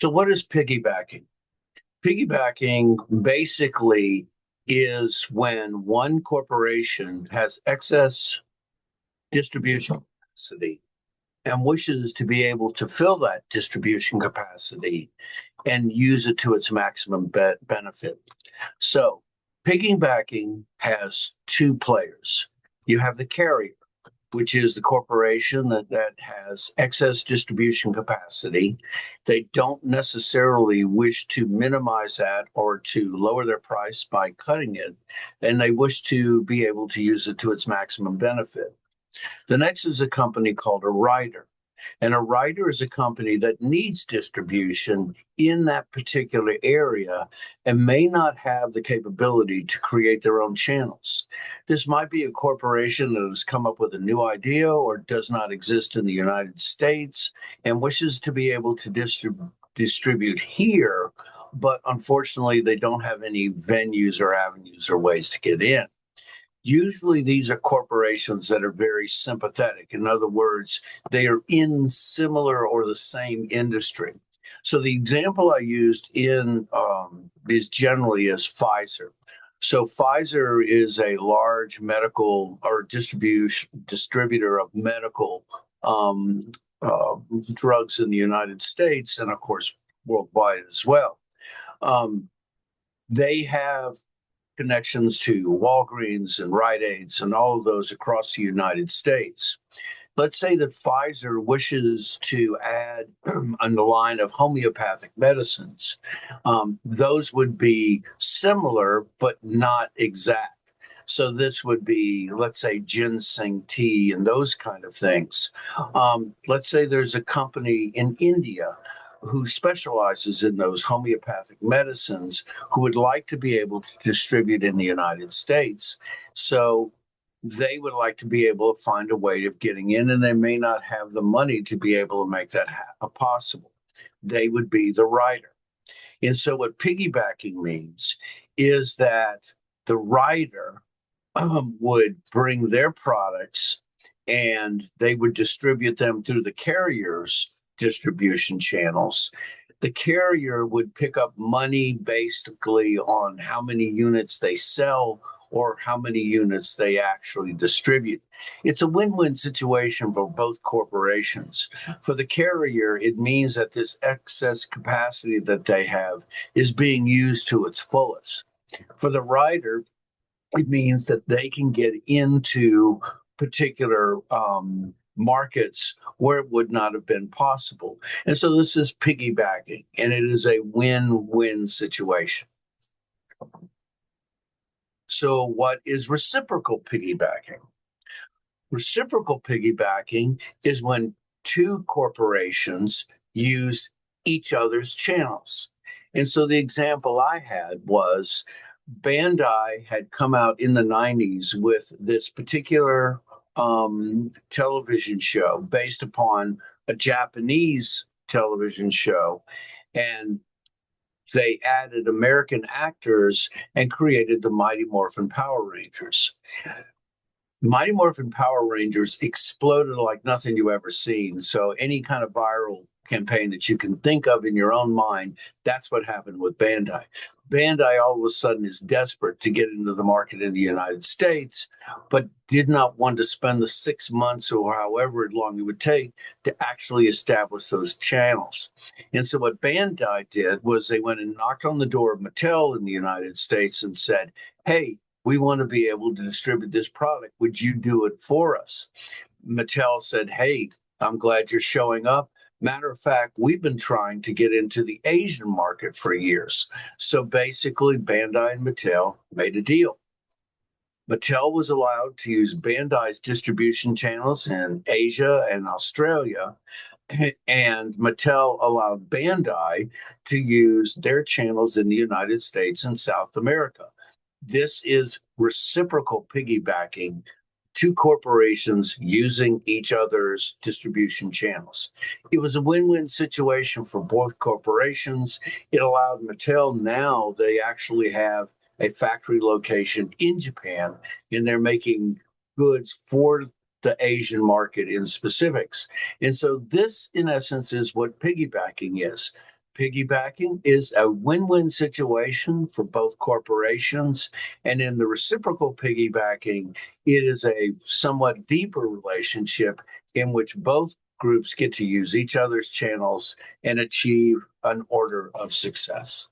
So what is piggybacking? Piggybacking basically is when one corporation has excess distribution capacity and wishes to be able to fill that distribution capacity and use it to its maximum benefit. So, piggybacking has two players. You have the carrier, which is the corporation that has excess distribution capacity. They don't necessarily wish to minimize that or to lower their price by cutting it, and they wish to be able to use it to its maximum benefit. The next is a company called a rider. And a rider is a company that needs distribution in that particular area and may not have the capability to create their own channels. This might be a corporation that has come up with a new idea or does not exist in the United States and wishes to be able to distribute here, but unfortunately, they don't have any venues or avenues or ways to get in. Usually, these are corporations that are very sympathetic. In other words, they are in similar or the same industry. So the example I used in is generally as Pfizer. So Pfizer is a large medical or distribution distributor of medical um, uh, drugs in the United States and, of course, worldwide as well. Um, they have connections to Walgreens and Rite Aids and all of those across the United States. Let's say that Pfizer wishes to add on the line of homeopathic medicines. Those would be similar, but not exact. So this would be, let's say, ginseng tea and those kind of things. Let's say there's a company in India who specializes in those homeopathic medicines who would like to be able to distribute in the United States. So they would like to be able to find a way of getting in, and they may not have the money to be able to make that possible. They would be the writer. And so, what piggybacking means is that the writer would bring their products and they would distribute them through the carrier's distribution channels. The carrier would pick up money basically on how many units they sell or how many units they actually distribute. It's a win win situation for both corporations. For the carrier, it means that this excess capacity that they have is being used to its fullest. For the rider, it means that they can get into particular markets where it would not have been possible. And so this is piggybacking, and it is a win win situation. So, what is reciprocal piggybacking? Reciprocal piggybacking is when two corporations use each other's channels. And so the example I had was Bandai had come out in the 90s with this particular television show based upon a Japanese television show. And they added American actors and created the Mighty Morphin Power Rangers. Mighty Morphin Power Rangers exploded like nothing you ever seen. So any kind of viral campaign that you can think of in your own mind, that's what happened with Bandai. Bandai all of a sudden is desperate to get into the market in the United States, but did not want to spend the 6 months or however long it would take to actually establish those channels. And so what Bandai did was they went and knocked on the door of Mattel in the United States and said, hey, we want to be able to distribute this product. Would you do it for us? Mattel said, hey, I'm glad you're showing up. Matter of fact, we've been trying to get into the Asian market for years. So basically, Bandai and Mattel made a deal. Mattel was allowed to use Bandai's distribution channels in Asia and Australia, and Mattel allowed Bandai to use their channels in the United States and South America. This is reciprocal piggybacking, two corporations using each other's distribution channels. It was a win win situation for both corporations. It allowed Mattel now, they actually have a factory location in Japan, and they're making goods for the Asian market in specifics. And so, this, in essence, is what piggybacking is. Piggybacking is a win-win situation for both corporations. And in the reciprocal piggybacking, it is a somewhat deeper relationship in which both groups get to use each other's channels and achieve an order of success.